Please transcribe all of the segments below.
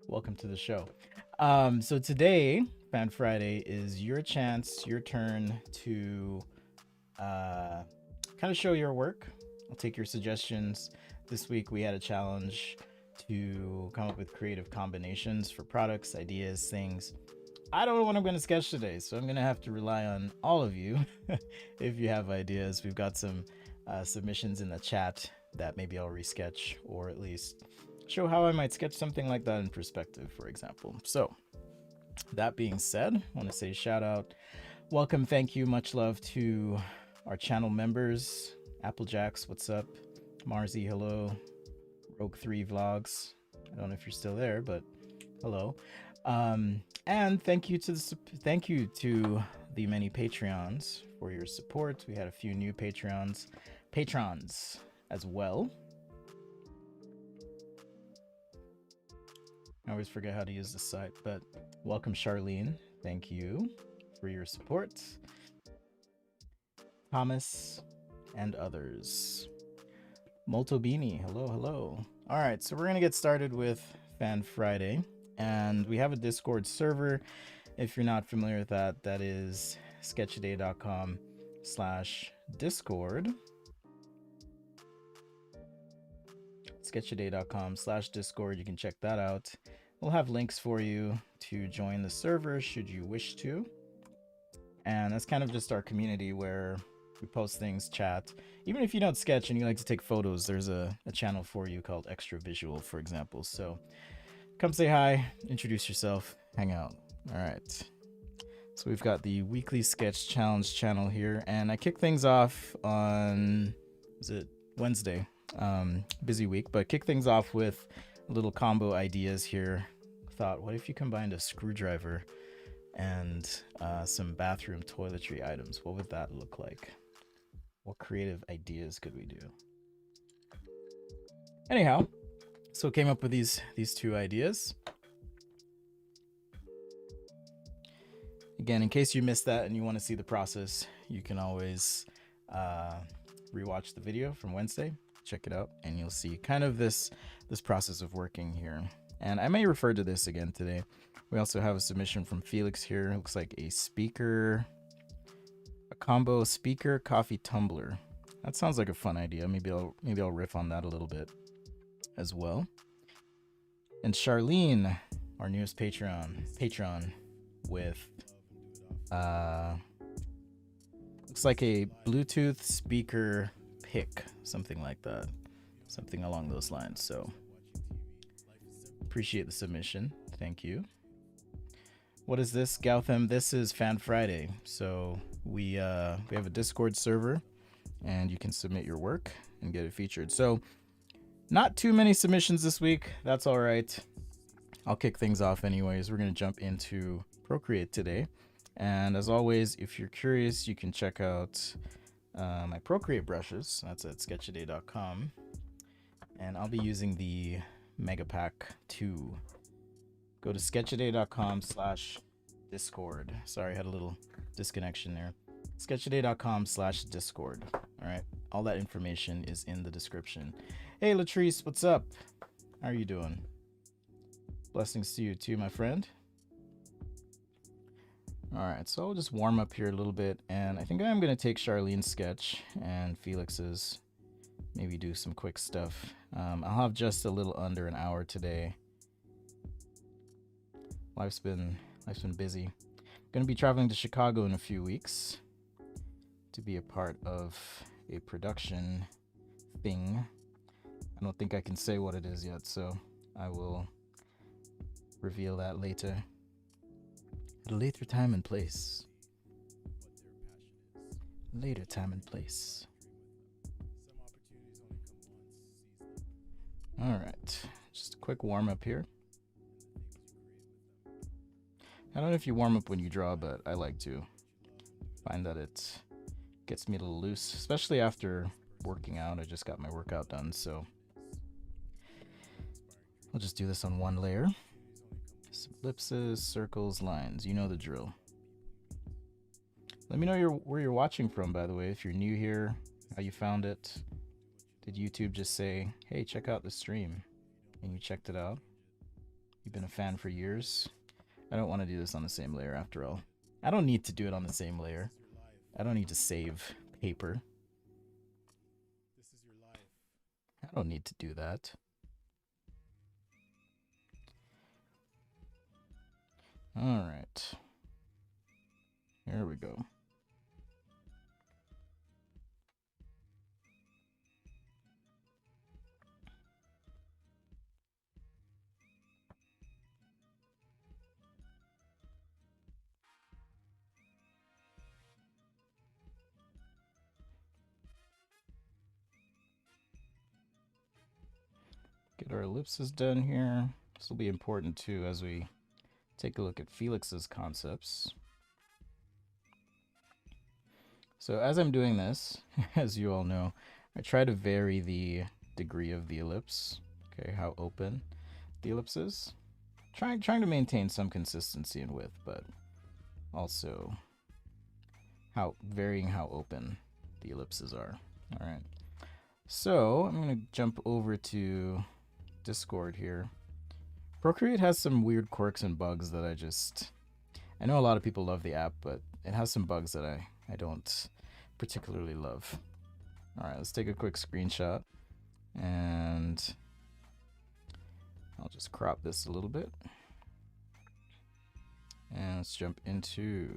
Welcome to the show. So today, Fan Friday, is your chance, your turn to uh, kind of show your work. I'll take your suggestions. This week we had a challenge to come up with creative combinations for products, ideas, things. I don't know what I'm going to sketch today, so I'm going to have to rely on all of you if you have ideas. We've got some submissions in the chat that maybe I'll resketch or at least show how I might sketch something like that in perspective, for example. So, that being said, I want to say shout out, welcome, thank you, much love to our channel members. Applejacks, what's up? Marzi, hello. Rogue3 Vlogs, I don't know if you're still there, but hello. And thank you to the many Patreons for your support. We had a few new patrons as well. I always forget how to use the site, but welcome, Charlene. Thank you for your support. Thomas and others. Moltobini, hello, hello. All right, so we're going to get started with Fan Friday. And we have a Discord server. If you're not familiar with that, that is sketchaday.com/discord. sketchaday.com/discord. You can check that out. We'll have links for you to join the server should you wish to. And that's kind of just our community where we post things, chat. Even if you don't sketch and you like to take photos, there's a channel for you called Extra Visual, for example. So come say hi, introduce yourself, hang out. All right. So we've got the weekly sketch challenge channel here, and I kick things off on, is it Wednesday? Busy week, but kick things off with little combo ideas here. Thought, what if you combined a screwdriver and some bathroom toiletry items? What would that look like? What creative ideas could we do? Anyhow, so came up with these two ideas. Again, in case you missed that and you want to see the process, you can always rewatch the video from Wednesday. Check it out, and you'll see kind of this process of working here. And I may refer to this again today. We also have a submission from Felix here. It looks like a speaker, a combo speaker coffee tumbler. That sounds like a fun idea. Maybe I'll riff on that a little bit as well. And Charlene, our newest patron with looks like a Bluetooth speaker pick, something like that, something along those lines. So appreciate the submission, thank you. What is this, Gautam? This is Fan Friday. So we have a Discord server, and you can submit your work and get it featured. So not too many submissions this week. That's all right. I'll kick things off anyways. We're going to jump into Procreate today. And as always, if you're curious, you can check out my Procreate brushes. That's at SketchADay.com. And I'll be using the Mega Pack 2. Go to SketchADay.com/Discord. Sorry, I had a little disconnection there. SketchADay.com/Discord. All right. All that information is in the description. Hey, Latrice, what's up? How are you doing? Blessings to you too, my friend. All right, so I'll just warm up here a little bit, and I think I'm going to take Charlene's sketch and Felix's, maybe do some quick stuff. I'll have just a little under an hour today. Life's been busy. I'm going to be traveling to Chicago in a few weeks to be a part of a production thing. I don't think I can say what it is yet, so I will reveal that later. At a later time and place. Later time and place. All right, just a quick warm up here. I don't know if you warm up when you draw, but I like to. Find that it gets me a little loose, especially after working out. I just got my workout done, so I'll just do this on one layer. Some ellipses, circles, lines. You know the drill. Let me know where you're watching from, by the way. If you're new here, how you found it. Did YouTube just say, hey, check out the stream? And you checked it out? You've been a fan for years. I don't want to do this on the same layer after all. I don't need to do it on the same layer. I don't need to save paper. I don't need to do that. All right. Here we go. Get our ellipses done here. This will be important too as we take a look at Felix's concepts. So as I'm doing this, as you all know, I try to vary the degree of the ellipse. Okay, how open the ellipse is. Trying to maintain some consistency in width, but also varying how open the ellipses are. All right. So I'm gonna jump over to Discord here. Procreate has some weird quirks and bugs that I know a lot of people love the app, but it has some bugs that I don't particularly love. All right, let's take a quick screenshot, and I'll just crop this a little bit. And let's jump into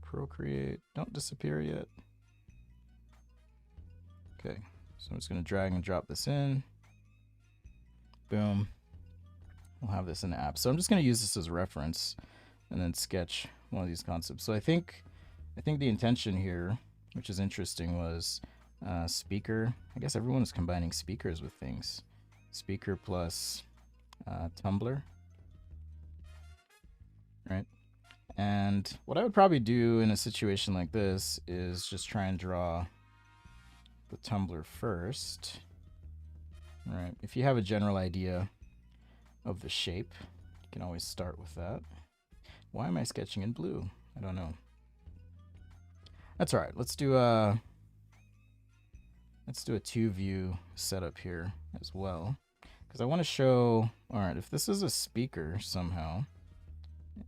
Procreate. Don't disappear yet. Okay, so I'm just gonna drag and drop this in. Boom. We'll have this in the app. So I'm just going to use this as a reference and then sketch one of these concepts. So I think the intention here, which is interesting, was speaker. I guess everyone is combining speakers with things. Speaker plus tumbler, right? And what I would probably do in a situation like this is just try and draw the tumbler first, right? If you have a general idea of the shape, you can always start with that. Why am I sketching in blue? I don't know. That's all right. Let's do a 2-view setup here as well, because I want to show. All right, if this is a speaker somehow,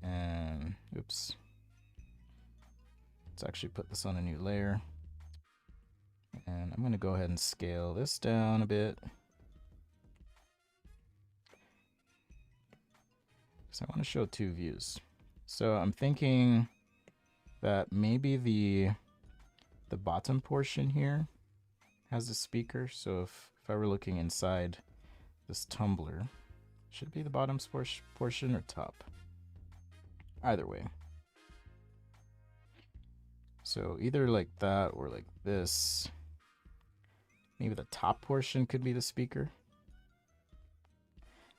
and oops, let's actually put this on a new layer, and I'm going to go ahead and scale this down a bit. So I want to show 2 views. So I'm thinking that maybe the bottom portion here has a speaker. So if I were looking inside this tumbler, should it be the bottom portion or top? Either way. So either like that or like this. Maybe the top portion could be the speaker.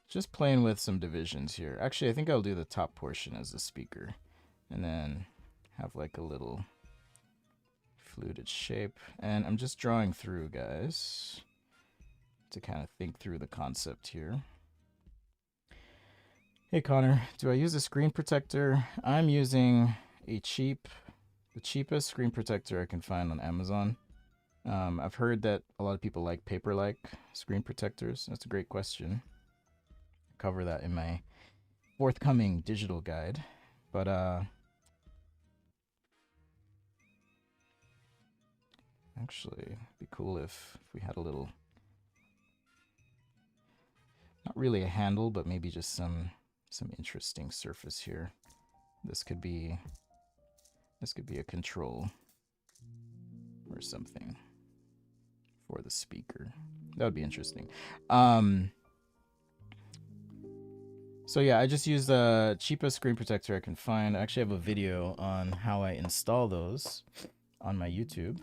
Just playing with some divisions here. Actually, I think I'll do the top portion as the speaker, and then have like a little fluted shape. And I'm just drawing through, guys, to kind of think through the concept here. Hey Connor, do I use a screen protector? I'm using the cheapest screen protector I can find on Amazon. I've heard that a lot of people like paper-like screen protectors. That's a great question. Cover that in my forthcoming digital guide, but actually it'd be cool if we had a little, not really a handle, but maybe just some interesting surface here. This could be a control or something for the speaker. That would be interesting. So yeah, I just use the cheapest screen protector I can find. I actually have a video on how I install those on my YouTube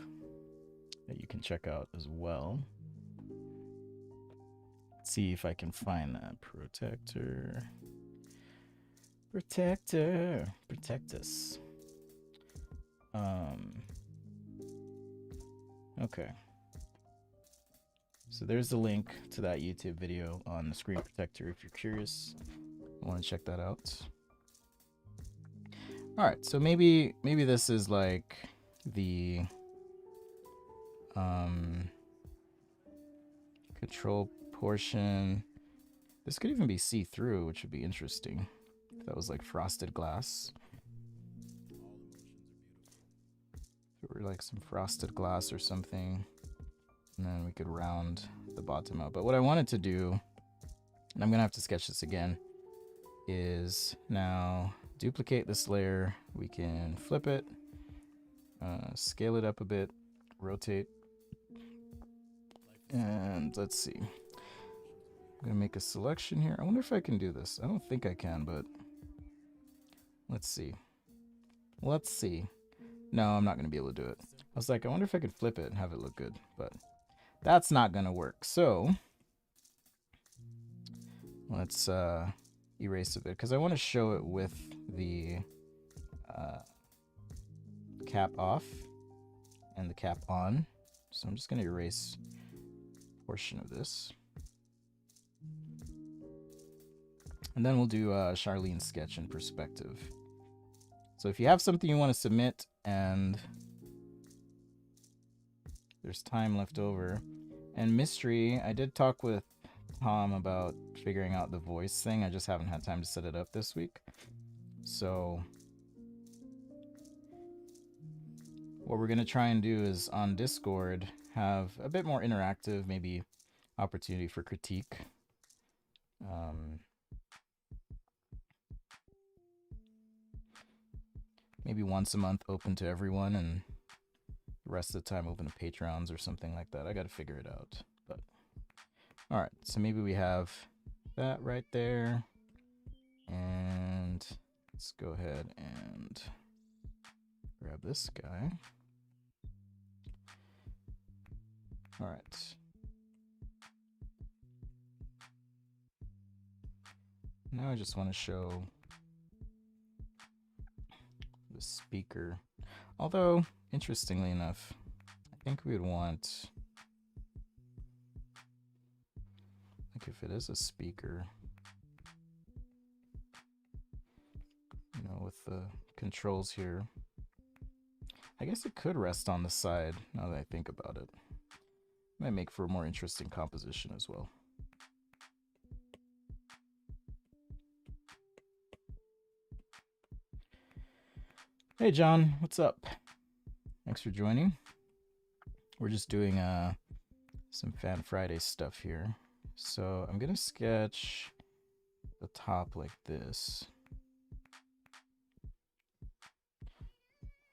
that you can check out as well. Let's see if I can find that. Protector. Protect us. Okay. So there's the link to that YouTube video on the screen protector if you're curious. I want to check that out. All right, so maybe this is like the control portion. This could even be see-through, which would be interesting. If that was like frosted glass. If it were like some frosted glass or something. And then we could round the bottom out. But what I wanted to do, and I'm going to have to sketch this again, is now duplicate this layer. We can flip it, scale it up a bit, rotate. And let's see. I'm going to make a selection here. I wonder if I can do this. I don't think I can, but let's see. Let's see. No, I'm not going to be able to do it. I was like, I wonder if I could flip it and have it look good, but that's not going to work. So let's erase a bit because I want to show it with the cap off and the cap on. So I'm just going to erase a portion of this. And then we'll do Charlene's sketch in perspective. So if you have something you want to submit and there's time left over, and mystery, I did talk with Tom about figuring out the voice thing. I just haven't had time to set it up this week. So what we're going to try and do is on Discord have a bit more interactive, maybe opportunity for critique. Maybe once a month open to everyone, and the rest of the time open to Patrons or something like that. I got to figure it out. But all right, so maybe we have that right there, and let's go ahead and grab this guy. All right. Now I just want to show the speaker. Although, interestingly enough, I think we would want, like if it is a speaker, you know, with the controls here, I guess it could rest on the side now that I think about it. Might make for a more interesting composition as well. Hey John, what's up? Thanks for joining. We're just doing some Fan Friday stuff here. So I'm gonna sketch the top like this.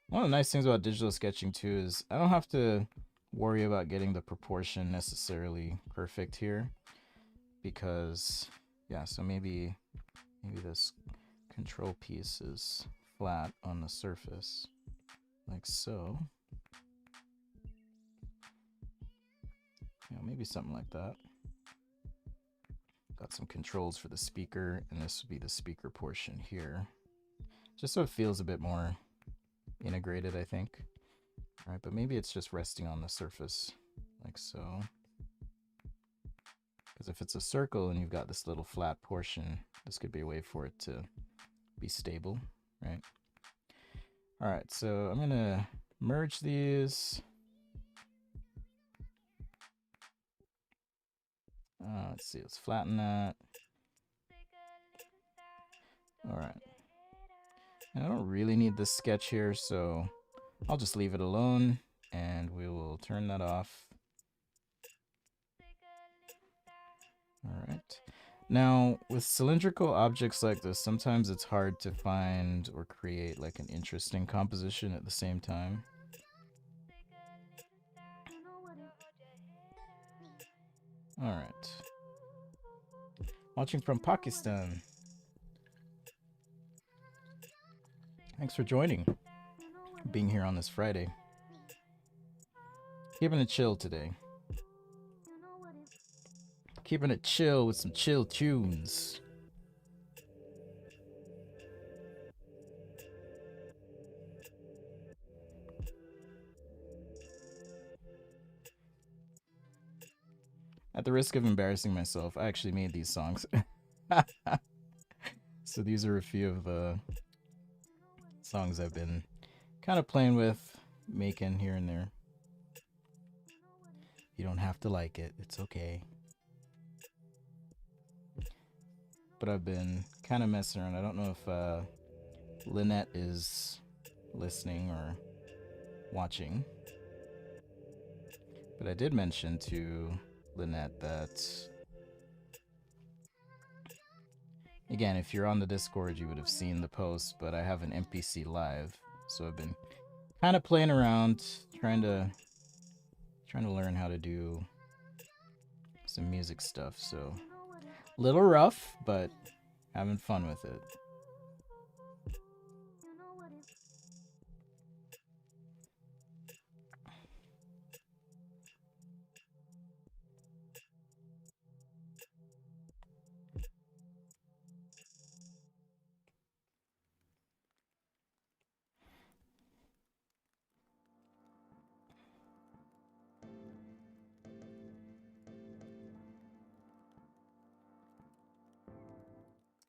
One of the nice things about digital sketching too is I don't have to worry about getting the proportion necessarily perfect here, because yeah, so maybe this control piece is flat on the surface like so. You know, maybe something like that. Got some controls for the speaker, and this would be the speaker portion here, just so it feels a bit more integrated, I think. All right, but maybe it's just resting on the surface like so, because if it's a circle and you've got this little flat portion, this could be a way for it to be stable, right? All right, so I'm gonna merge these. Let's see, let's flatten that. All right. And I don't really need this sketch here, so I'll just leave it alone, and we will turn that off. All right. Now, with cylindrical objects like this, sometimes it's hard to find or create like an interesting composition at the same time. All right. Watching from Pakistan. Thanks for joining, being here on this Friday. Keeping it chill today. Keeping it chill with some chill tunes. At the risk of embarrassing myself, I actually made these songs. So these are a few of the songs I've been kind of playing with, making here and there. You don't have to like it. It's okay. but I've been kind of messing around. I don't know if Lynette is listening or watching, but I did mention to Lynette that, again, if you're on the Discord, you would have seen the post, but I have an NPC live, so I've been kind of playing around, trying to learn how to do some music stuff. So a little rough, but having fun with it.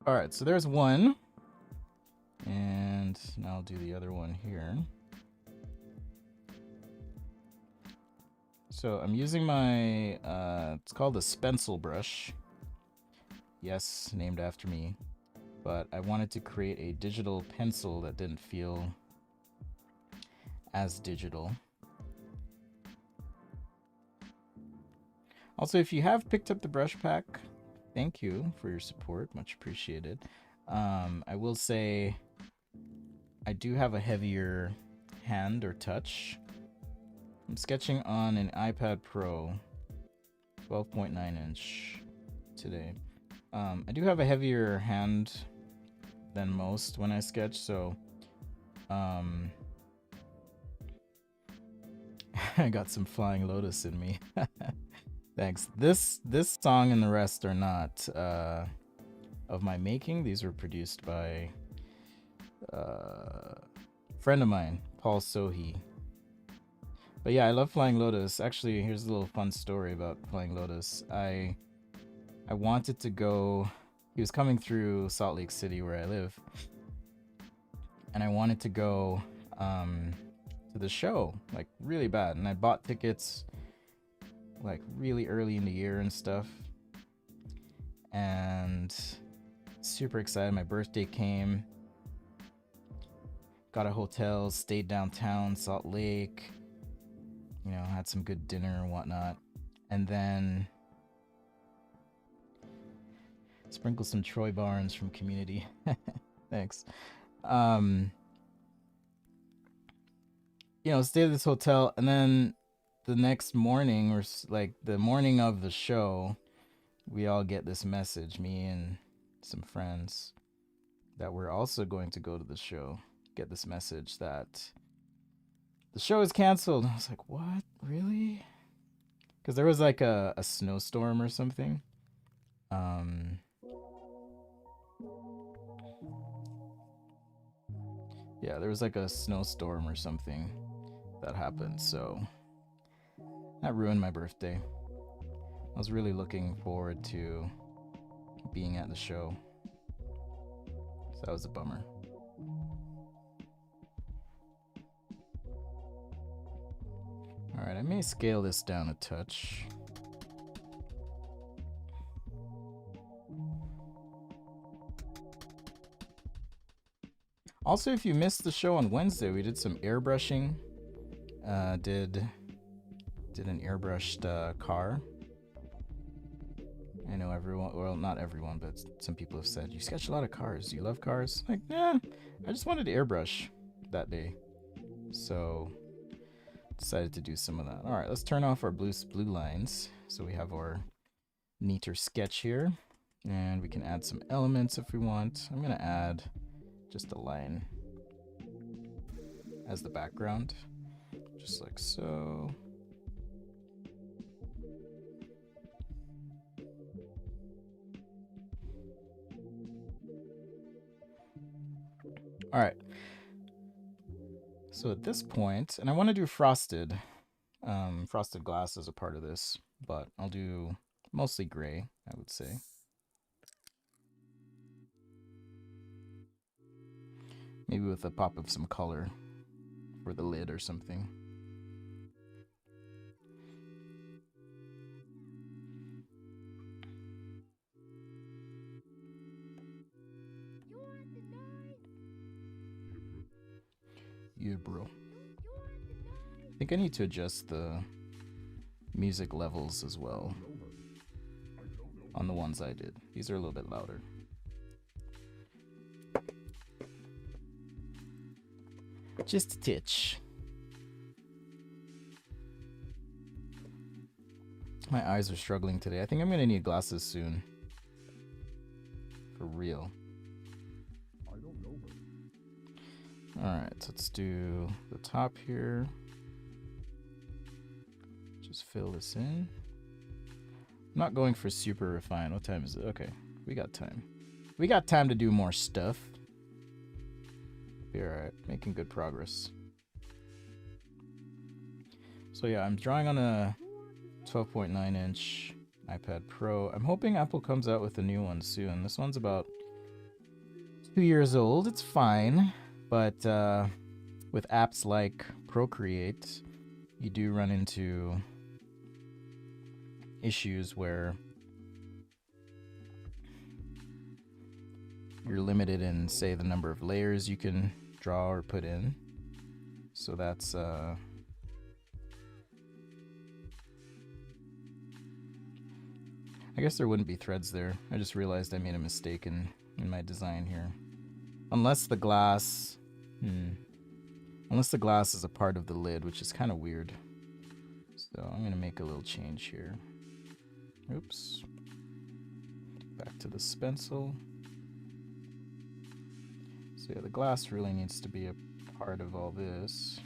All right, so there's one, and now I'll do the other one here. So I'm using my, it's called a stencil brush. Yes, named after me. But I wanted to create a digital pencil that didn't feel as digital. Also, if you have picked up the brush pack, thank you for your support, much appreciated. I will say I do have a heavier hand or touch. I'm sketching on an iPad Pro 12.9 inch today. I do have a heavier hand than most when I sketch, so I got some Flying Lotus in me. Thanks. This song and the rest are not of my making. These were produced by a friend of mine, Paul Sohi. But yeah, I love Flying Lotus. Actually, here's a little fun story about Flying Lotus. I wanted to go. He was coming through Salt Lake City where I live, and I wanted to go to the show like really bad, and I bought tickets like really early in the year and stuff, and super excited. My birthday came, got a hotel, stayed downtown Salt Lake, you know, had some good dinner and whatnot, and then sprinkle some Troy Barnes from Community. Thanks. You know, stayed at this hotel, and then the next morning, or like the morning of the show, we all get this message, me and some friends that we're also going to go to the show, get this message that the show is canceled. I was like, what? Really? Because there was like a snowstorm or something. Yeah, there was like a snowstorm or something that happened, so that ruined my birthday. I was really looking forward to being at the show, so that was a bummer. Alright, I may scale this down a touch. Also, if you missed the show on Wednesday, we did some airbrushing. Did an airbrushed car. I know everyone, well, not everyone, but some people have said, you sketch a lot of cars. Do you love cars? Like, yeah, I just wanted to airbrush that day. So, decided to do some of that. All right, let's turn off our blue lines. So we have our neater sketch here. And we can add some elements if we want. I'm going to add just a line as the background, just like so. All right. So at this point, and I want to do frosted glass as a part of this, but I'll do mostly gray, I would say. Maybe with a pop of some color for the lid or something. Yeah, bro. I think I need to adjust the music levels as well on the ones I did. These are a little bit louder. Just a titch. My eyes are struggling today. I think I'm gonna need glasses soon. For real. Alright, so let's do the top here. Just fill this in. I'm not going for super refined. What time is it? Okay, we got time. We got time to do more stuff. Be alright, making good progress. So yeah, I'm drawing on a 12.9 inch iPad Pro. I'm hoping Apple comes out with a new one soon. This one's about 2 years old. It's fine, but with apps like Procreate, you do run into issues where you're limited in, say, the number of layers you can draw or put in. So that's I guess there wouldn't be threads there. I just realized I made a mistake in my design here. Unless the glass is a part of the lid, which is kind of weird. So I'm gonna make a little change here. Oops. Back to the stencil. So yeah, the glass really needs to be a part of all this.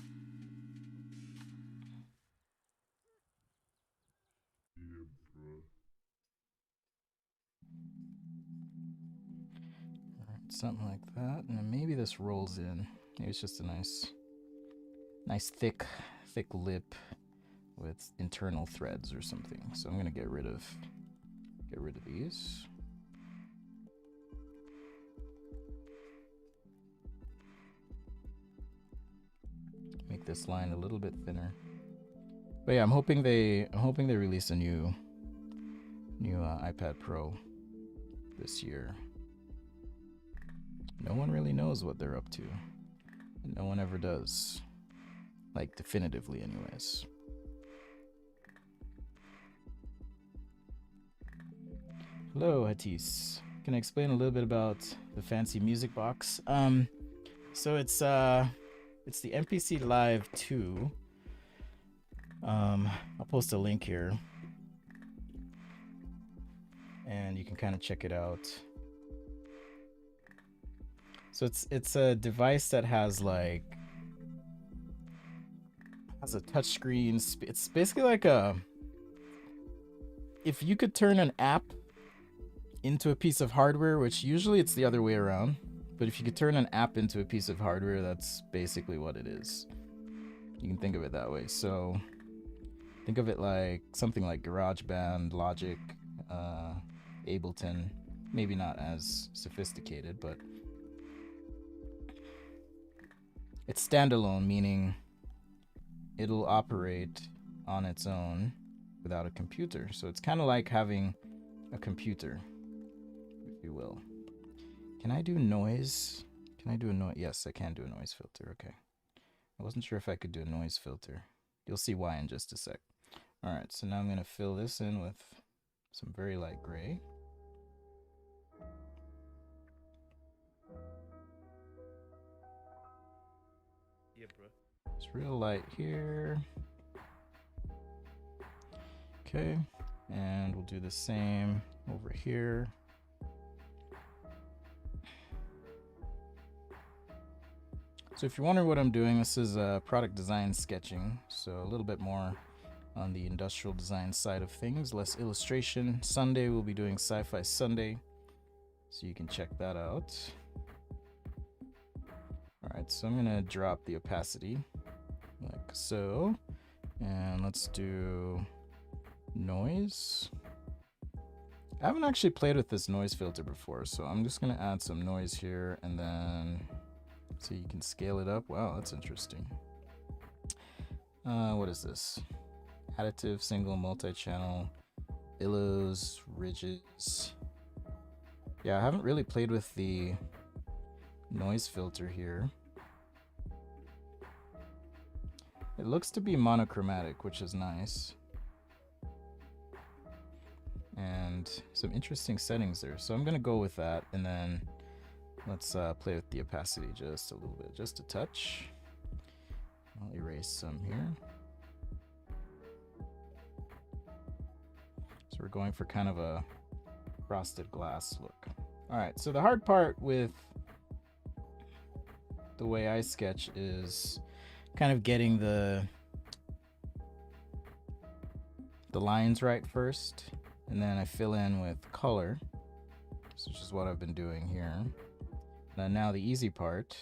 Alright, something like that. And then maybe this rolls in. Maybe it's just a nice thick lip with internal threads or something. So I'm gonna get rid of these. Make this line a little bit thinner. But yeah, I'm hoping they release a new iPad Pro this year. No one really knows what they're up to. No one ever does. Like, definitively anyways. Hello, Hatis. Can I explain a little bit about the fancy music box? So it's the MPC Live 2. I'll post a link here, and you can kind of check it out. So it's a device that has a touchscreen. It's basically like if you could turn an app into a piece of hardware, which usually it's the other way around, but if you could turn an app into a piece of hardware, that's basically what it is. You can think of it that way. So think of it like something like GarageBand, Logic, Ableton. Maybe not as sophisticated, but it's standalone, meaning it'll operate on its own without a computer. So it's kind of like having a computer, if you will. Can I do noise? Can I do a noise? Yes, I can do a noise filter. Okay. I wasn't sure if I could do a noise filter. You'll see why in just a sec. All right, so now I'm going to fill this in with some very light gray. Yeah, bro. It's real light here. Okay, and we'll do the same over here. So if you're wondering what I'm doing, this is product design sketching. So a little bit more on the industrial design side of things, less illustration. Sunday we'll be doing Sci-Fi Sunday, so you can check that out. All right, so I'm gonna drop the opacity like so, and let's do noise. I haven't actually played with this noise filter before, so I'm just gonna add some noise here, and then so you can scale it up. Wow, that's interesting. What is this? Additive, single, multi-channel, billows, ridges. Yeah, I haven't really played with the noise filter here. It looks to be monochromatic, which is nice. And some interesting settings there. So I'm going to go with that, and then let's play with the opacity just a little bit, just a touch. I'll erase some here. So we're going for kind of a frosted glass look. All right, so the hard part with the way I sketch is kind of getting the lines right first, and then I fill in with color, which is what I've been doing here. And now the easy part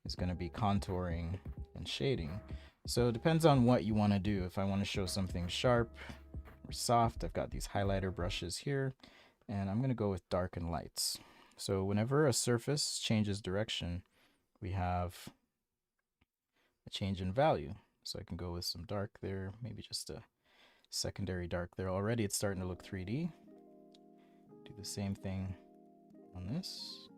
is going to be contouring and shading. So it depends on what you want to do. If I want to show something sharp or soft, I've got these highlighter brushes here, and I'm going to go with dark and lights. So whenever a surface changes direction, we have a change in value. So I can go with some dark there, maybe just a secondary dark there. Already it's starting to look 3D. Do the same thing on this.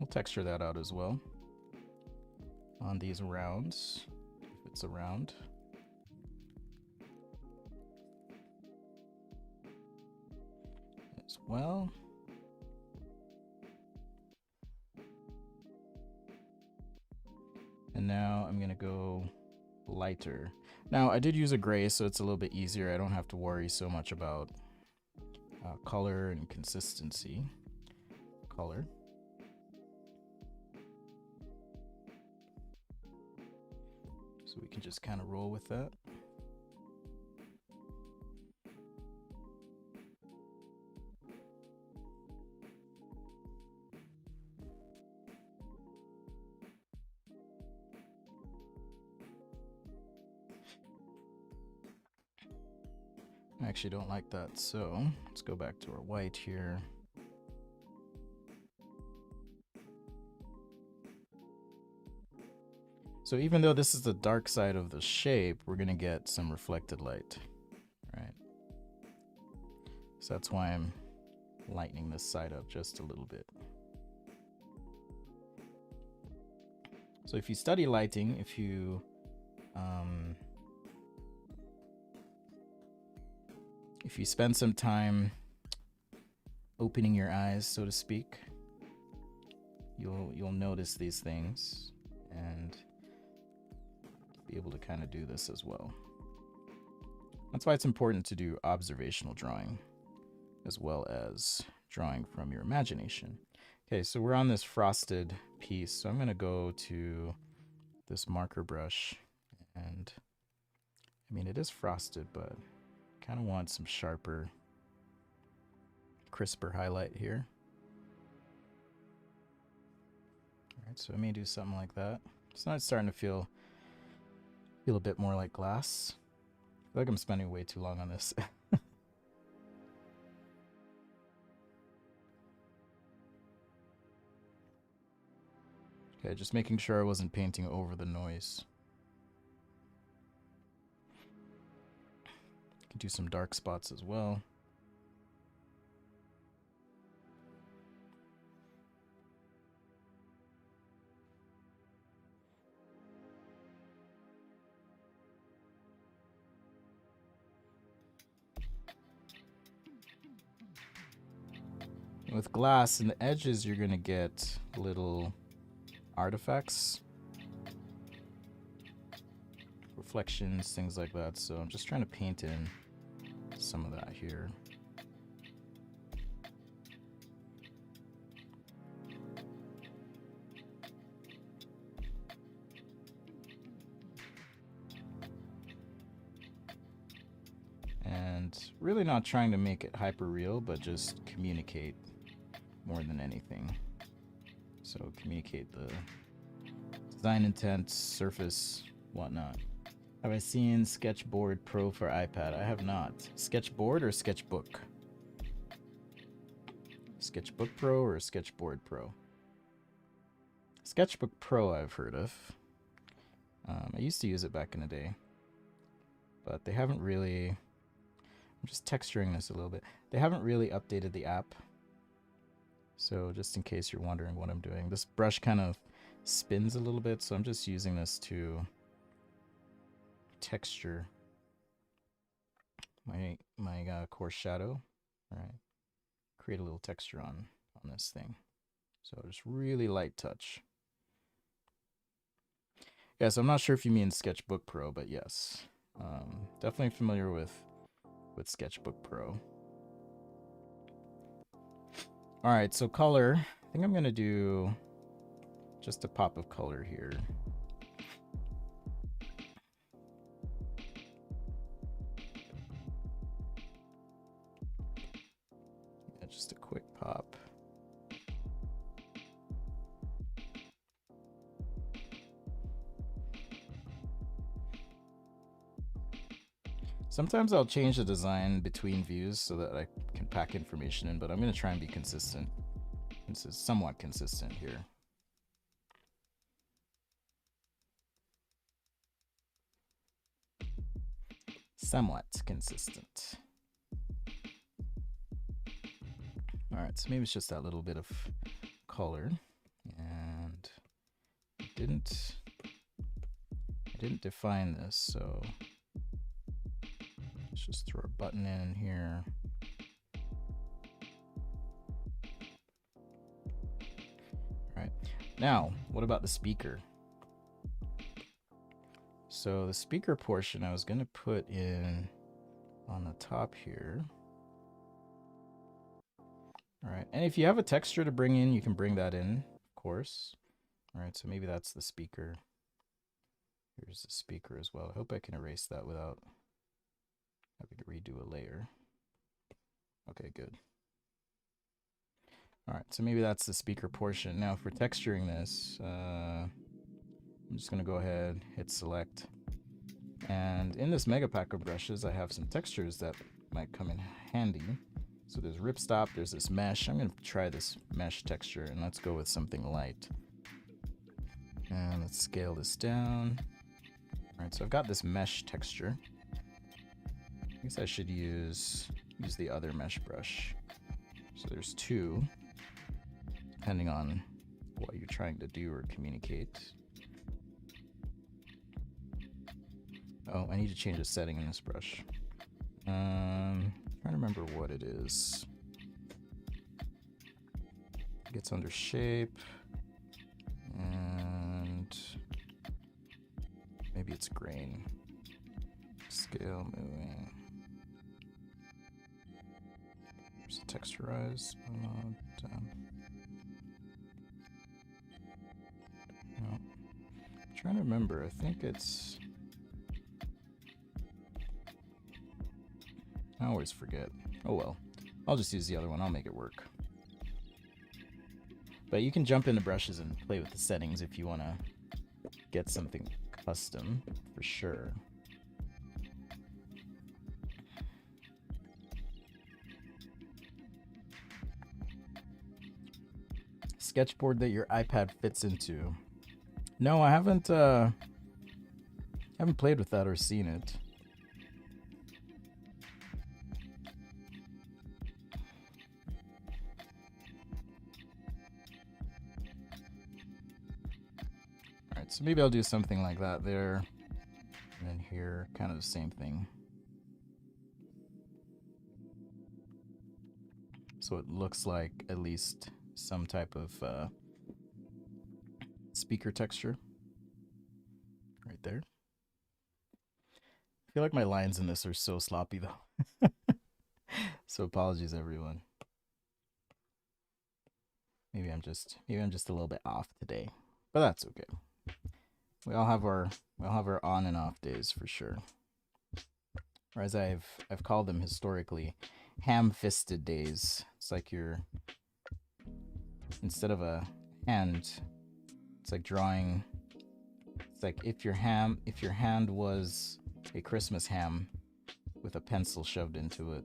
We'll texture that out as well on these rounds, if it's a round. As well. And now I'm gonna go lighter. Now I did use a gray, so it's a little bit easier. I don't have to worry so much about color and consistency. Color. So we can just kind of roll with that. I actually don't like that, so let's go back to our white here. So even though this is the dark side of the shape, we're gonna get some reflected light, right? So that's why I'm lightening this side up just a little bit. So if you study lighting, if you spend some time opening your eyes, so to speak, you'll notice these things and be able to kind of do this as well. That's why it's important to do observational drawing as well as drawing from your imagination. Okay, so we're on this frosted piece, so I'm going to go to this marker brush, and I mean it is frosted, but kind of want some sharper, crisper highlight here. All right, so I may do something like that. So now it's starting to feel a bit more like glass. I feel like I'm spending way too long on this. Okay, just making sure I wasn't painting over the noise. Can do some dark spots as well. With glass and the edges, you're gonna get little artifacts, reflections, things like that. So I'm just trying to paint in some of that here. And really not trying to make it hyper real, but just communicate more than anything. So communicate the design intent, surface, whatnot. Have I seen Sketchboard Pro for iPad? I have not. Sketchboard or Sketchbook? Sketchbook Pro or Sketchboard Pro? Sketchbook Pro I've heard of. I used to use it back in the day. but they haven't really, I'm just texturing this a little bit. They haven't really updated the app. So just in case you're wondering what I'm doing, this brush kind of spins a little bit, so I'm just using this to texture my coarse shadow. All right, create a little texture on this thing. So just really light touch. Yes, I'm not sure if you mean Sketchbook Pro, but yes, definitely familiar with Sketchbook Pro. All right, so color. I think I'm gonna do just a pop of color here. Yeah, just a quick pop. Sometimes I'll change the design between views so that I can pack information in, but I'm going to try and be consistent. This is somewhat consistent here. Somewhat consistent. All right, so maybe it's just that little bit of color, and I didn't define this, so let's just throw a button in here. All right, now what about the speaker? So the speaker portion I was going to put in on the top here. All right, and if you have a texture to bring in, you can bring that in, of course. All right, so maybe that's the speaker. Here's the speaker as well. I hope I can erase that without having to redo a layer. Okay, good. All right, so maybe that's the speaker portion. Now for texturing this, I'm just gonna go ahead, hit select. And in this mega pack of brushes, I have some textures that might come in handy. So there's ripstop, there's this mesh. I'm gonna try this mesh texture, and let's go with something light. And let's scale this down. All right, so I've got this mesh texture. I guess I should use the other mesh brush. So there's two, depending on what you're trying to do or communicate. Oh, I need to change the setting in this brush. Trying to remember what it is. It gets under shape, and maybe it's grain. Scale moving. There's a texturize. No. I'm trying to remember. I think it's. I always forget. Oh well. I'll just use the other one. I'll make it work. But you can jump into brushes and play with the settings if you want to get something custom, for sure. Sketchboard that your iPad fits into. No, I haven't played with that or seen it. Alright, so maybe I'll do something like that there. And then here, kind of the same thing. So it looks like at least some type of speaker texture. Right there. I feel like my lines in this are so sloppy though. So apologies everyone. Maybe I'm just a little bit off today. But that's okay. We all have our on and off days for sure. Or as I've called them historically, ham-fisted days. It's like you're, instead of a hand, it's like drawing. It's like if your hand was a Christmas ham with a pencil shoved into it.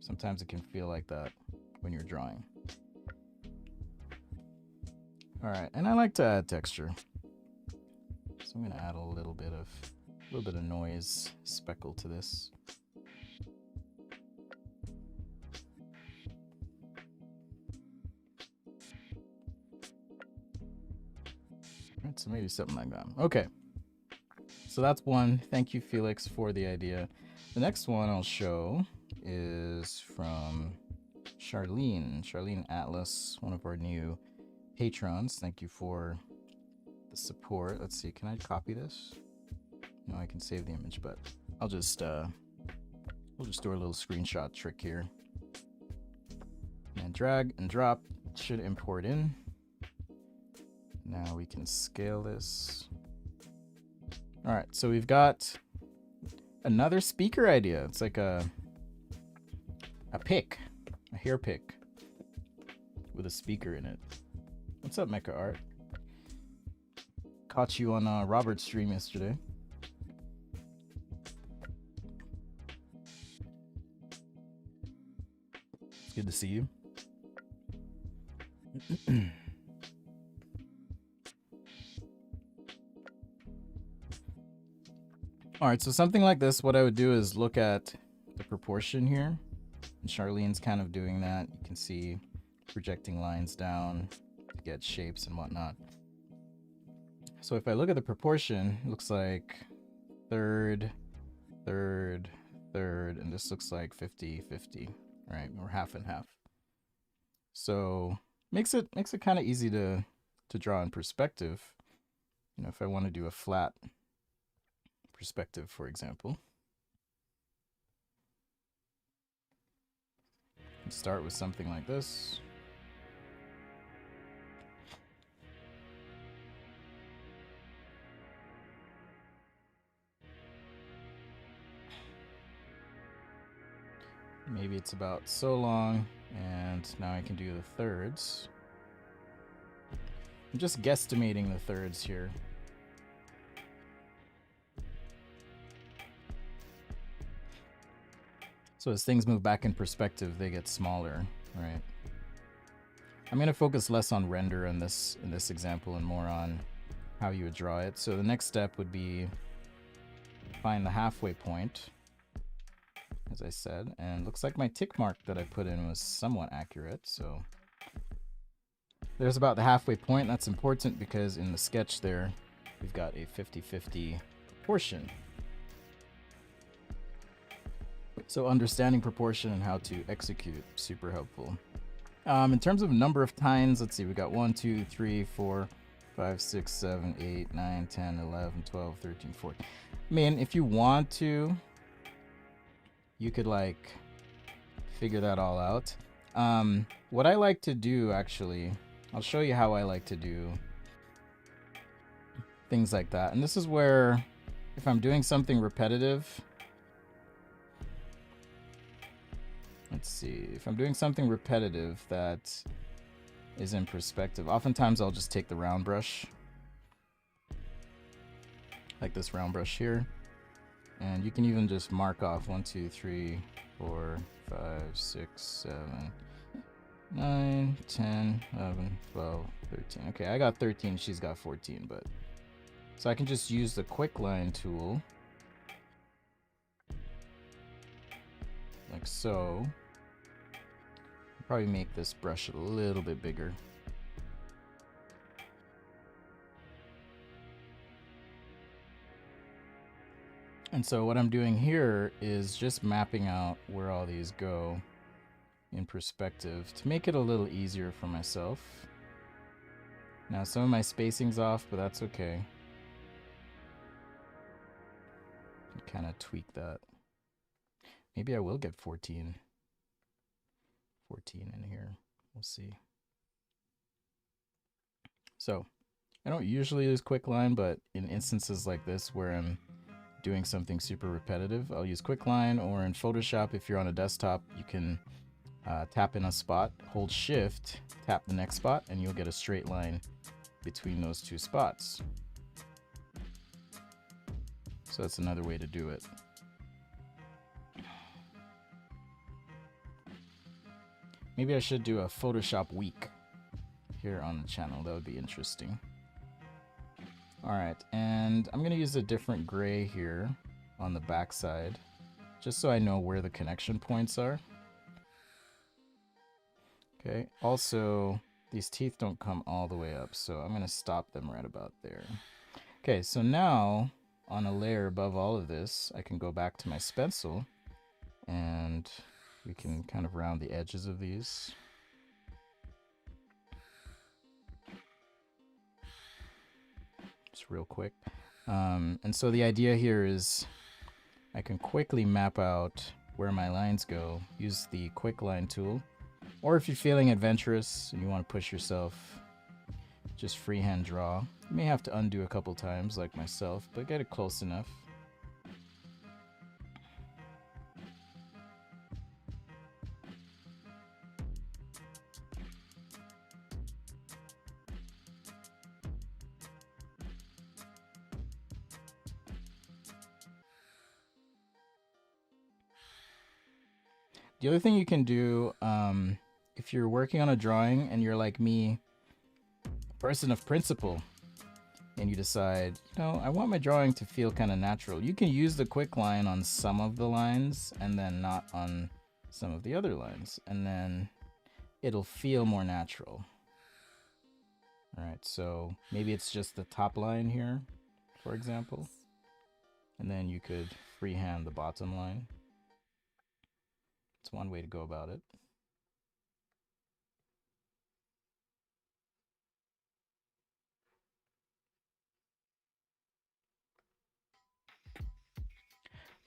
Sometimes it can feel like that when you're drawing. All right, and I like to add texture. So I'm gonna add a little bit of A little bit of noise speckle to this. Right, so maybe something like that. Okay. So that's one. Thank you, Felix, for the idea. The next one I'll show is from Charlene. Charlene Atlas, one of our new patrons. Thank you for the support. Let's see. Can I copy this? No, I can save the image, but I'll just we'll just do a little screenshot trick here. And drag and drop. It should import in. Now we can scale this. All right, so we've got another speaker idea. It's like a pick, a hair pick with a speaker in it. What's up, Mecha Art? Caught you on Robert's stream yesterday. It's good to see you. All right, so something like this, what I would do is look at the proportion here. And Charlene's kind of doing that. You can see projecting lines down to get shapes and whatnot. So if I look at the proportion, it looks like third, third, third, and this looks like 50-50, right? Or half and half. So makes it kind of easy to draw in perspective. You know, if I want to do a flat perspective, for example. And start with something like this. Maybe it's about so long, and now I can do the thirds. I'm just guesstimating the thirds here. So as things move back in perspective, they get smaller, right? I'm going to focus less on render in this example and more on how you would draw it. So the next step would be find the halfway point, as I said, and looks like my tick mark that I put in was somewhat accurate. So there's about the halfway point. That's important because in the sketch there, we've got a 50-50 proportion. So understanding proportion and how to execute, super helpful. In terms of number of tines, let's see, we got 1, 2, 3, 4, 5, 6, 7, 8, 9, 10, 11, 12, 13, 14. I mean, if you want to, you could like figure that all out. What I like to do, actually, I'll show you how I like to do things like that. And this is where, if I'm doing something repetitive, let's see, if I'm doing something repetitive that is in perspective, oftentimes I'll just take the round brush, like this round brush here, and you can even just mark off 1, 2, 3, 4, 5, 6, 7, 9, 10, 11, 12, 13. Okay, I got 13, she's got 14, but so I can just use the quick line tool like so. Probably make this brush a little bit bigger. And so what I'm doing here is just mapping out where all these go in perspective to make it a little easier for myself. Now some of my spacing's off, but that's okay. Kind of tweak that. Maybe I will get 14 in here. We'll see. So I don't usually use quicklime, but in instances like this where I'm doing something super repetitive, I'll use quicklime, or in Photoshop, if you're on a desktop, you can tap in a spot, hold shift, tap the next spot, and you'll get a straight line between those two spots. So that's another way to do it. Maybe I should do a Photoshop week here on the channel. That would be interesting. All right, and I'm gonna use a different gray here on the back side, just so I know where the connection points are. Okay, also, these teeth don't come all the way up, so I'm gonna stop them right about there. Okay, so now, on a layer above all of this, I can go back to my stencil, and we can kind of round the edges of these. Just real quick. And so the idea here is I can quickly map out where my lines go, use the quick line tool, or if you're feeling adventurous and you want to push yourself, just freehand draw. You may have to undo a couple times like myself, but get it close enough. The other thing you can do, if you're working on a drawing and you're like me, person of principle, and you decide, you know, I want my drawing to feel kind of natural, you can use the quick line on some of the lines and then not on some of the other lines, and then it'll feel more natural. All right, so maybe it's just the top line here, for example, and then you could freehand the bottom line. It's one way to go about it.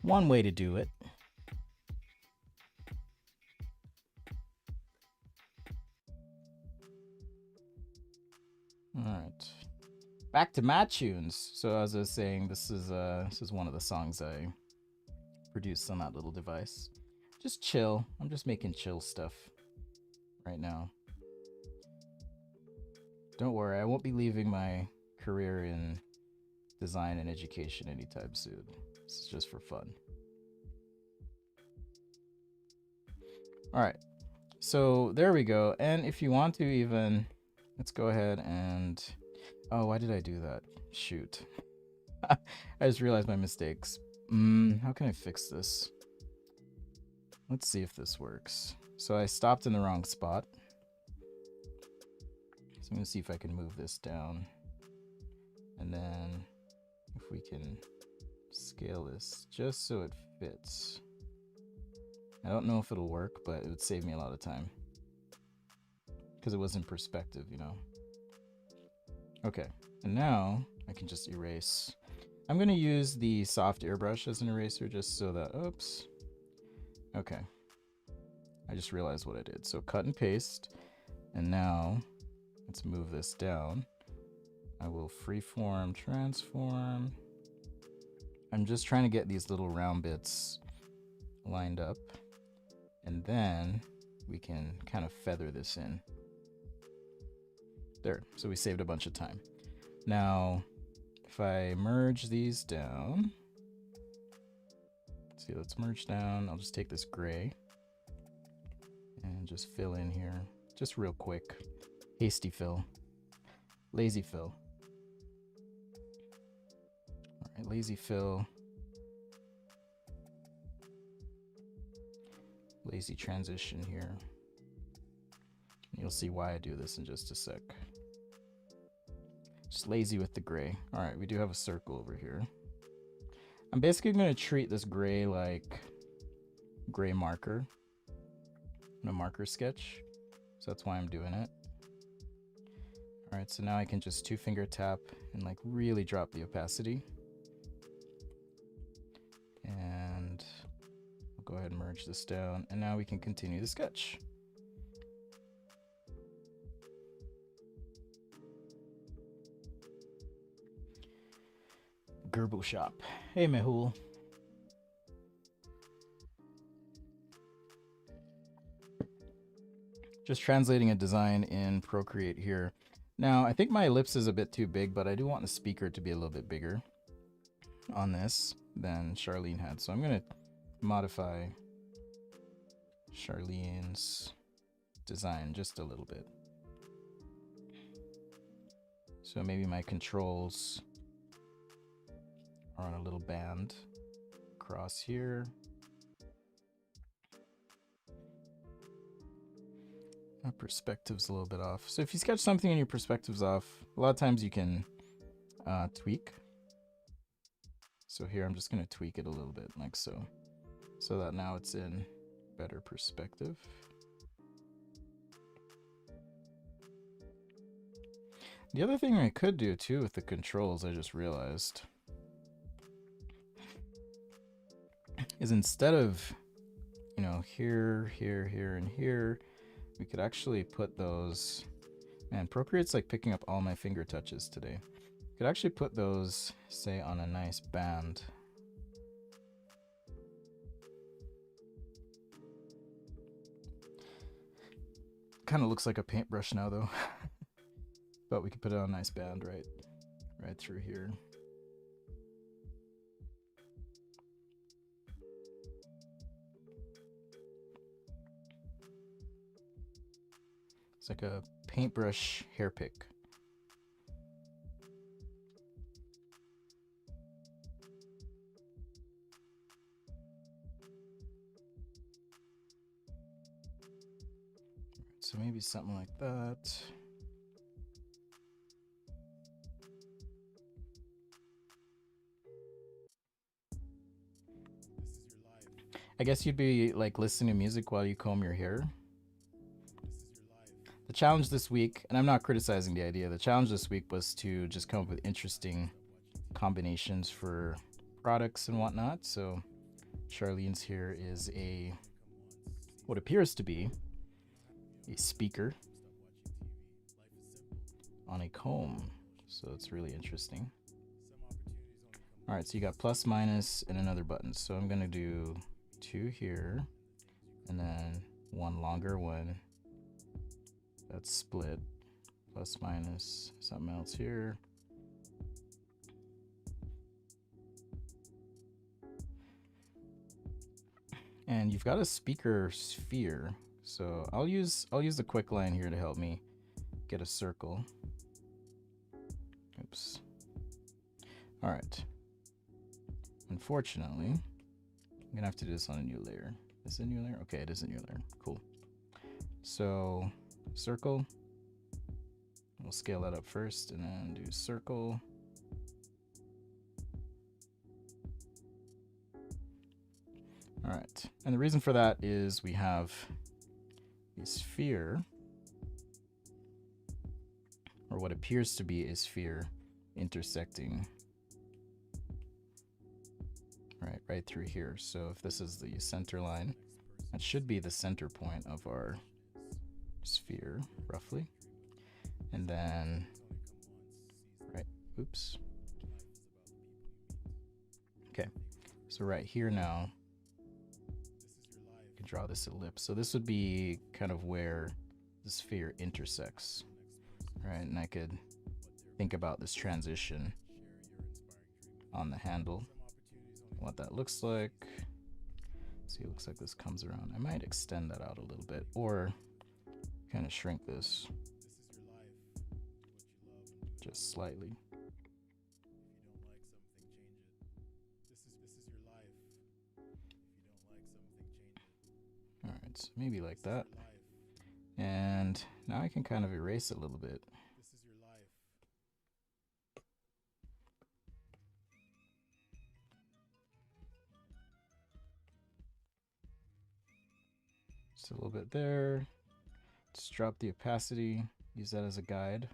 One way to do it. All right, back to my tunes. So as I was saying, this is one of the songs I produced on that little device. Just chill. I'm just making chill stuff right now. Don't worry, I won't be leaving my career in design and education anytime soon. This is just for fun. All right, so there we go. And if you want to even, let's go ahead and, oh, why did I do that? Shoot. I just realized my mistakes. How can I fix this? Let's see if this works. So I stopped in the wrong spot. So I'm gonna see if I can move this down. And then if we can scale this just so it fits. I don't know if it'll work, but it would save me a lot of time. Because it was in perspective, you know. Okay, and now I can just erase. I'm gonna use the soft airbrush as an eraser just so that, oops. Okay, I just realized what I did. So cut and paste, and now let's move this down. I will freeform, transform. I'm just trying to get these little round bits lined up, and then we can kind of feather this in. There, so we saved a bunch of time. Now, if I merge these down, let's see, let's merge down. I'll just take this gray and just fill in here, just real quick. Hasty fill, lazy fill. All right, lazy fill, lazy transition here. You'll see why I do this in just a sec. Just lazy with the gray. All right, we do have a circle over here. I'm basically going to treat this gray like gray marker in a marker sketch. So that's why I'm doing it. All right, so now I can just 2-finger tap and like really drop the opacity. And I'll go ahead and merge this down. And now we can continue the sketch. Gerbil shop. Hey, Mehul. Just translating a design in Procreate here. Now, I think my ellipse is a bit too big, but I do want the speaker to be a little bit bigger on this than Charlene had. So I'm going to modify Charlene's design just a little bit. So maybe my controls run a little band across here. My perspective's a little bit off. So if you sketch something and your perspective's off, a lot of times you can tweak. So here I'm just going to tweak it a little bit like so. So that now it's in better perspective. The other thing I could do too with the controls, I just realized, is instead of, you know, here, here, here, and here, we could actually put those, man, Procreate's like picking up all my finger touches today. Could actually put those, say, on a nice band. Kind of looks like a paintbrush now though. But we could put it on a nice band right through here. It's like a paintbrush hair pick. So maybe something like that. I guess you'd be like listening to music while you comb your hair. The challenge this week, and I'm not criticizing the idea, the challenge this week was to just come up with interesting combinations for products and whatnot. So Charlene's here is a, what appears to be a speaker on a comb. So it's really interesting. All right, so you got plus, minus, and another button. So I'm gonna do 2 here, and then one longer one that's split, plus, minus, something else here. And you've got a speaker sphere. So I'll use the quick line here to help me get a circle. Oops. All right. Unfortunately, I'm gonna have to do this on a new layer. Is it a new layer? Okay, it is a new layer. Cool. So circle. We'll scale that up first and then do circle. All right. And the reason for that is we have a sphere, or what appears to be a sphere, intersecting right through here. So if this is the center line, that should be the center point of our sphere, roughly. And then, oops. Okay, so right here now, you can draw this ellipse. So this would be kind of where the sphere intersects, right? And I could think about this transition on the handle, what that looks like. See, it looks like this comes around. I might extend that out a little bit, or kind of shrink this just slightly. All right, so maybe like that. And now I can kind of erase it a little bit. Just a little bit there. Just drop the opacity, use that as a guide.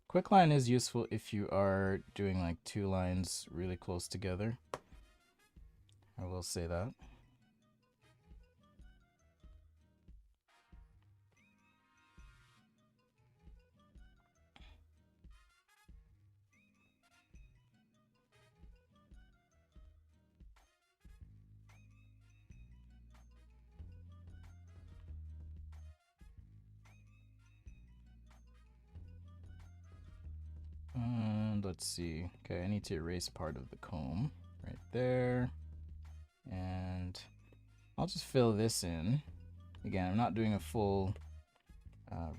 Quick line is useful if you are doing like 2 lines really close together. I will say that. And let's see. Okay, I need to erase part of the comb right there. And I'll just fill this in. Again, I'm not doing a full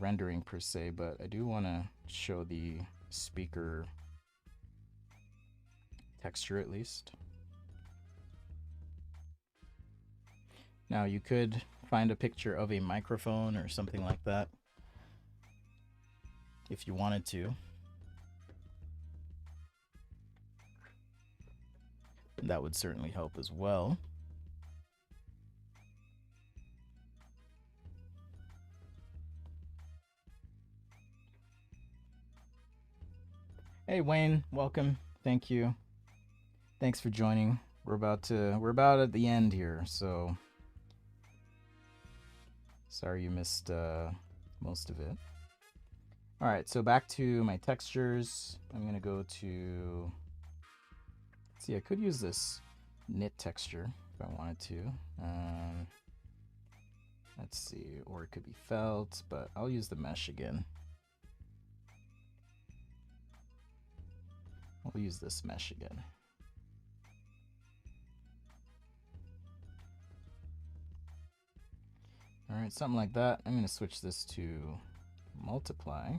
rendering per se, but I do want to show the speaker texture at least. Now you could find a picture of a microphone or something like that if you wanted to. That would certainly help as well. Hey Wayne, welcome. Thank you. Thanks for joining. We're about at the end here, so sorry you missed most of it. All right, so back to my textures. I'm gonna go to, see, I could use this knit texture if I wanted to. Let's see, or it could be felt, but I'll use the mesh again. We'll use this mesh again. All right, something like that. I'm going to switch this to multiply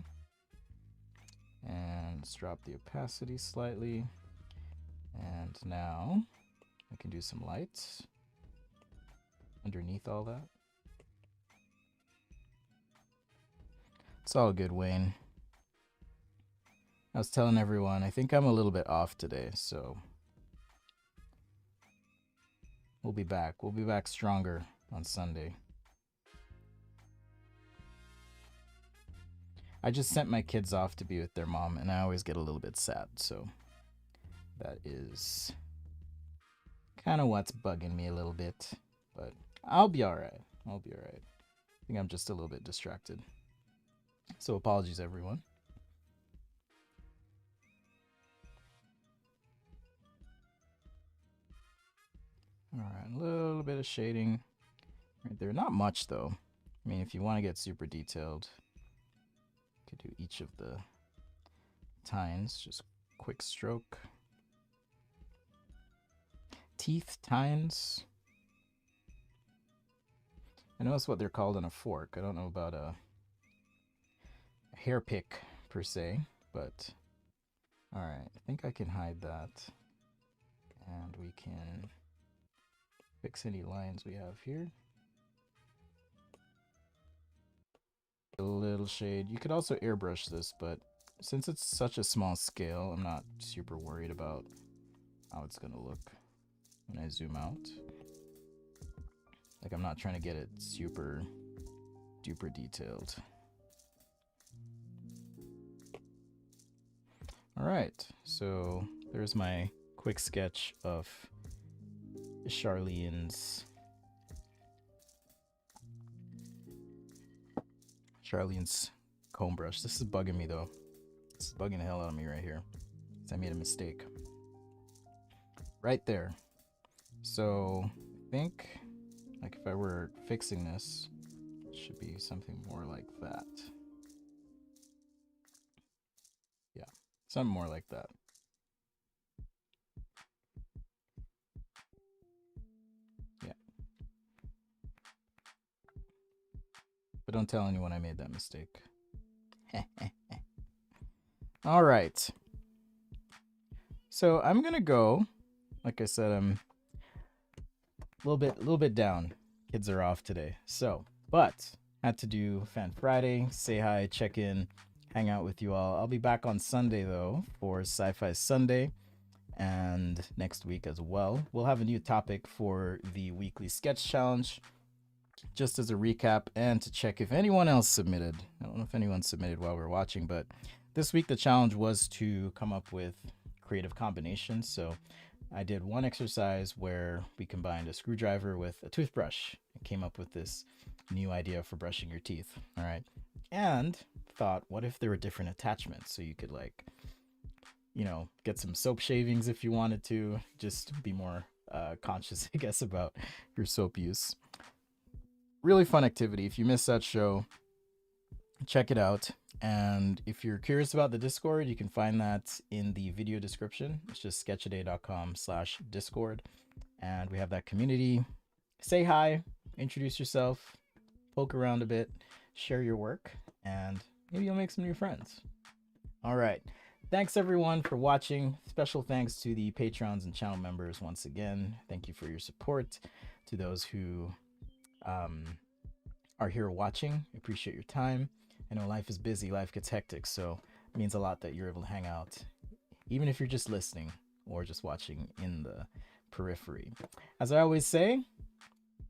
and let's drop the opacity slightly. And now I can do some lights underneath all that. It's all good, Wayne. I was telling everyone, I think I'm a little bit off today, so we'll be back. We'll be back stronger on Sunday. I just sent my kids off to be with their mom, and I always get a little bit sad, so that is kind of what's bugging me a little bit, but I'll be all right. I'll be all right. I think I'm just a little bit distracted. So apologies, everyone. All right, a little bit of shading right there. Not much, though. I mean, if you want to get super detailed, you could do each of the tines, just quick stroke. Teeth tines. I know that's what they're called on a fork. I don't know about a hair pick per se, but all right, I think I can hide that, and we can fix any lines we have here. A little shade. You could also airbrush this, but since it's such a small scale, I'm not super worried about how it's gonna look when I zoom out. Like, I'm not trying to get it super duper detailed. All right, so there's my quick sketch of Charlene's comb brush. This is bugging me though. This is bugging the hell out of me right here. I made a mistake. Right there. So I think, like, if I were fixing this, it should be something more like that. Yeah, something more like that. Yeah. But don't tell anyone I made that mistake. All right. So I'm gonna go. Like I said, I'm a little bit down. Kids are off today, so but had to do Fan Friday, say hi, check in, hang out with you all. I'll be back on Sunday though for Sci-Fi Sunday, and next week as well. We'll have a new topic for the weekly sketch challenge, just as a recap and to check if anyone else submitted. I don't know if anyone submitted while we were watching, but this week the challenge was to come up with creative combinations. So I did one exercise where we combined a screwdriver with a toothbrush and came up with this new idea for brushing your teeth. All right. And thought, what if there were different attachments? So you could, like, you know, get some soap shavings if you wanted to, just be more conscious, I guess, about your soap use. Really fun activity. If you missed that show, check it out. And if you're curious about the Discord, you can find that in the video description. It's just sketchaday.com/discord. And we have that community. Say hi, introduce yourself, poke around a bit, share your work, and maybe you'll make some new friends. All right. Thanks everyone for watching. Special thanks to the patrons and channel members once again. Thank you for your support. To those who um, are here watching, appreciate your time. I know life is busy, life gets hectic, so it means a lot that you're able to hang out, even if you're just listening or just watching in the periphery. As I always say,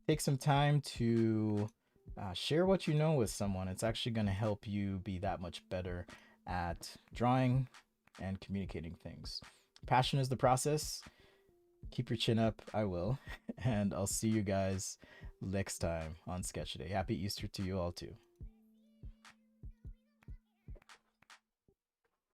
take some time to share what you know with someone. It's actually going to help you be that much better at drawing and communicating things. Passion is the process. Keep your chin up. I will. And I'll see you guys next time on SketchADay. Happy Easter to you all, too.